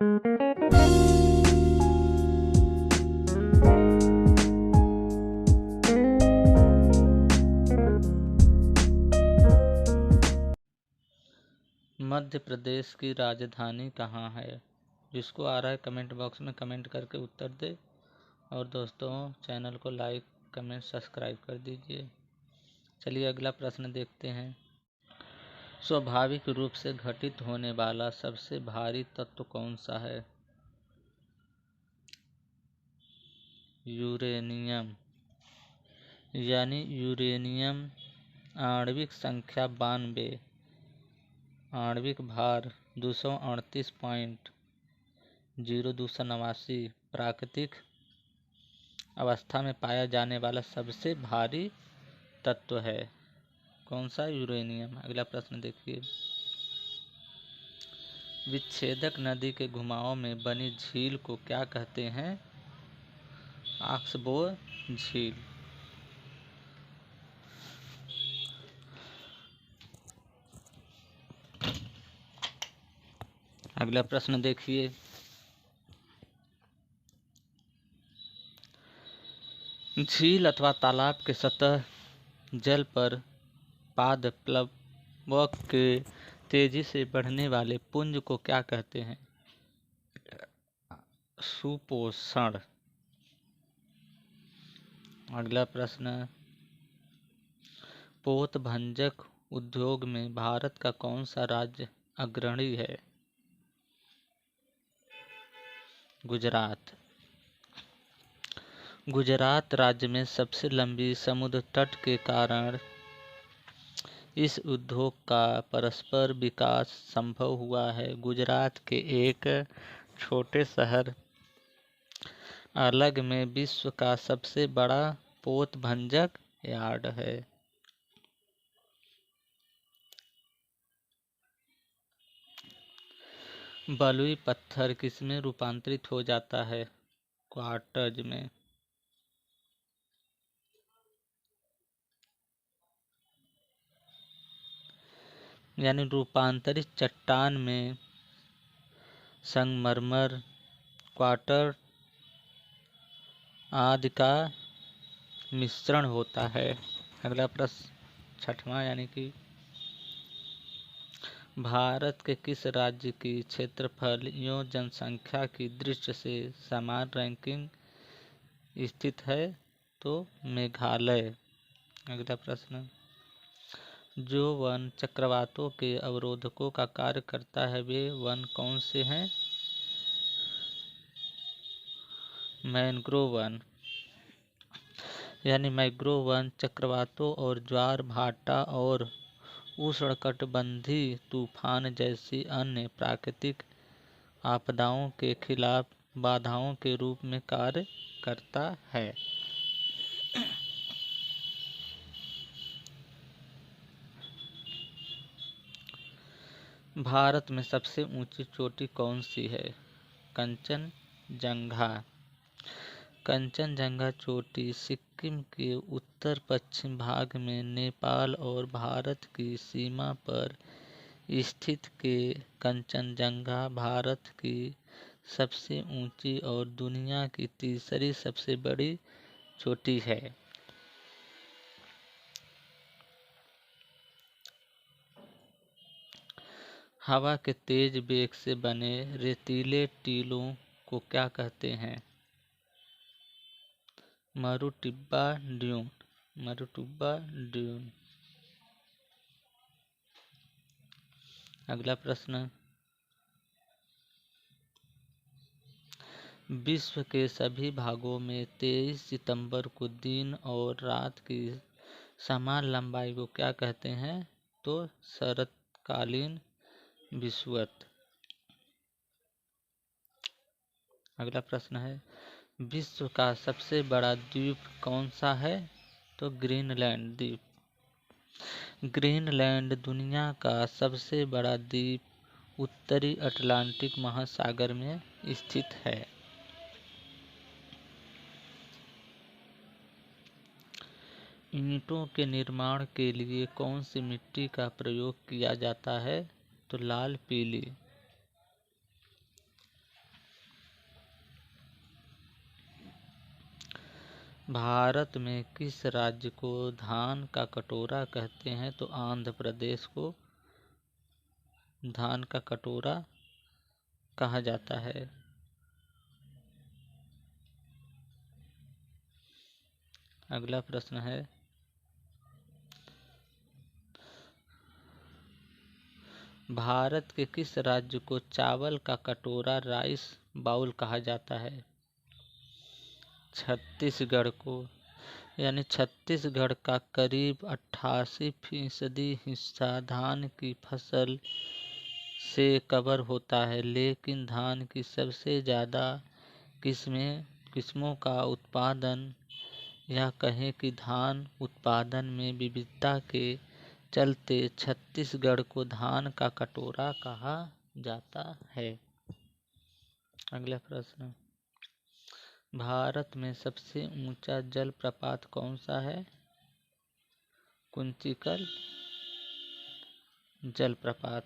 मध्य प्रदेश की राजधानी कहाँ है? जिसको आ रहा है कमेंट बॉक्स में कमेंट करके उत्तर दे। और दोस्तों, चैनल को लाइक कमेंट सब्सक्राइब कर दीजिए। चलिए अगला प्रश्न देखते हैं। स्वाभाविक रूप से घटित होने वाला सबसे भारी तत्व कौन सा है? यूरेनियम। यानी यूरेनियम आणविक संख्या 92, आणविक भार 238.0289, प्राकृतिक अवस्था में पाया जाने वाला सबसे भारी तत्व है। कौन सा? यूरेनियम। अगला प्रश्न देखिए। विच्छेदक नदी के घुमाव में बनी झील को क्या कहते हैं? ऑक्सबो झील। अगला प्रश्न देखिए। झील अथवा तालाब के सतह जल पर पादप्लवक के तेजी से बढ़ने वाले पुंज को क्या कहते हैं? सुपोषण। अगला प्रश्न। पोत भंजक उद्योग में भारत का कौन सा राज्य अग्रणी है? गुजरात। गुजरात राज्य में सबसे लंबी समुद्र तट के कारण इस उद्योग का परस्पर विकास संभव हुआ है। गुजरात के एक छोटे शहर अलग में विश्व का सबसे बड़ा पोत भंजक यार्ड है। बलुई पत्थर किसमें रूपांतरित हो जाता है? क्वार्ट्ज में। यानी रूपांतरित चट्टान में संगमरमर, क्वार्ट्ज आदि का मिश्रण होता है। अगला प्रश्न 6वां, यानी कि भारत के किस राज्य की क्षेत्रफल एवं जनसंख्या की दृष्टि से समान रैंकिंग स्थित है? तो मेघालय। अगला प्रश्न। जो वन चक्रवातों के अवरोधकों का कार्य करता है वे वन कौन से हैं? Mangrove one. यानी मैंग्रोव वन चक्रवातों और ज्वार भाटा और उष्णकटिबंधीय तूफान जैसी अन्य प्राकृतिक आपदाओं के खिलाफ बाधाओं के रूप में कार्य करता है। भारत में सबसे ऊंची चोटी कौन सी है? कंचनजंगा। कंचनजंगा चोटी सिक्किम के उत्तर पश्चिम भाग में नेपाल और भारत की सीमा पर स्थित के कंचनजंगा भारत की सबसे ऊंची और दुनिया की तीसरी सबसे बड़ी चोटी है। हवा के तेज वेग से बने रेतीले टीलों को क्या कहते हैं? मरुटिब्बा ड्यून। मरुटिब्बा ड्यून। अगला प्रश्न। विश्व के सभी भागों में 23 सितंबर को दिन और रात की समान लंबाई को क्या कहते हैं? तो शरतकालीन विषुवत। अगला प्रश्न है। विश्व का सबसे बड़ा द्वीप कौन सा है? तो ग्रीनलैंड द्वीप। ग्रीनलैंड दुनिया का सबसे बड़ा द्वीप उत्तरी अटलांटिक महासागर में स्थित है। ईंटों के निर्माण के लिए कौन सी मिट्टी का प्रयोग किया जाता है? तो लाल पीली। भारत में किस राज्य को धान का कटोरा कहते हैं? तो आंध्र प्रदेश को धान का कटोरा कहा जाता है। अगला प्रश्न है, भारत के किस राज्य को चावल का कटोरा राइस बाउल कहा जाता है? छत्तीसगढ़ को। यानी छत्तीसगढ़ का करीब 88% हिस्सा धान की फसल से कवर होता है, लेकिन धान की सबसे ज़्यादा किस्मों का उत्पादन या कहें कि धान उत्पादन में विविधता के चलते छत्तीसगढ़ को धान का कटोरा कहा जाता है। अगला प्रश्न, भारत में सबसे ऊंचा जलप्रपात कौन सा है? कुंचिकल जलप्रपात।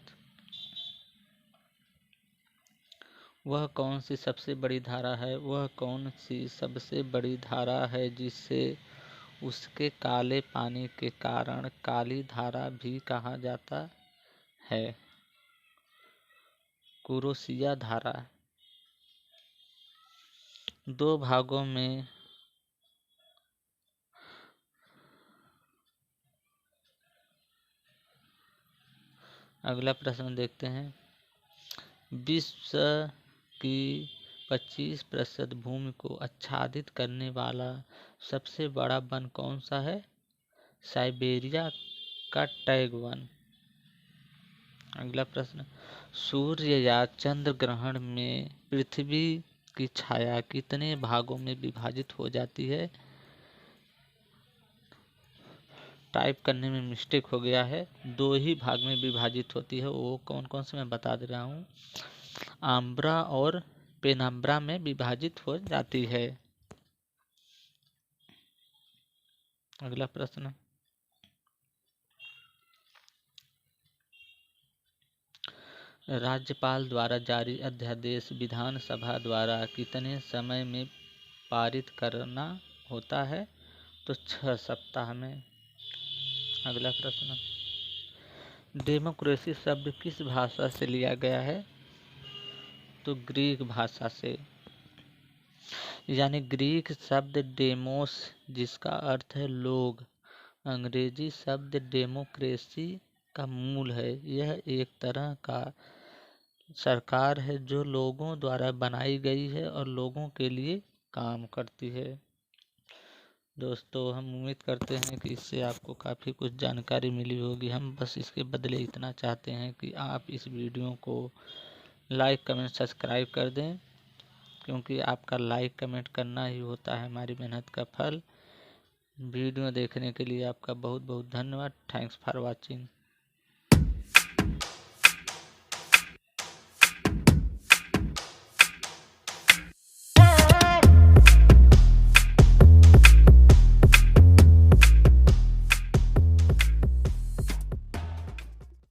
वह कौन सी सबसे बड़ी धारा है? वह कौन सी सबसे बड़ी धारा है जिसे उसके काले पानी के कारण काली धारा भी कहा जाता है? कुरोशिया धारा। दो भागों में अगला प्रश्न देखते हैं, विश्व की 25% भूमि को आच्छादित करने वाला सबसे बड़ा वन कौन सा है? साइबेरिया का टैग वन। अगला प्रश्न, सूर्य या चंद्र ग्रहण में पृथ्वी की छाया कितने भागों में विभाजित हो जाती है? टाइप करने में मिस्टेक हो गया है, 2 ही भाग में विभाजित होती है। वो कौन कौन से मैं बता दे रहा हूँ, आम्ब्रा और पेनाम्ब्रा में विभाजित हो जाती है। अगला प्रश्न, राज्यपाल द्वारा जारी अध्यादेश विधानसभा द्वारा कितने समय में पारित करना होता है? तो 6 सप्ताह में। अगला प्रश्न, डेमोक्रेसी शब्द किस भाषा से लिया गया है? तो ग्रीक भाषा से। यानी ग्रीक शब्द डेमोस जिसका अर्थ है लोग, अंग्रेजी शब्द डेमोक्रेसी का मूल है। यह एक तरह का सरकार है जो लोगों द्वारा बनाई गई है और लोगों के लिए काम करती है। दोस्तों, हम उम्मीद करते हैं कि इससे आपको काफ़ी कुछ जानकारी मिली होगी। हम बस इसके बदले इतना चाहते हैं कि आप इस वीडियो को लाइक कमेंट सब्सक्राइब कर दें, क्योंकि आपका लाइक कमेंट करना ही होता है हमारी मेहनत का फल। वीडियो देखने के लिए आपका बहुत बहुत धन्यवाद। Thanks for watching.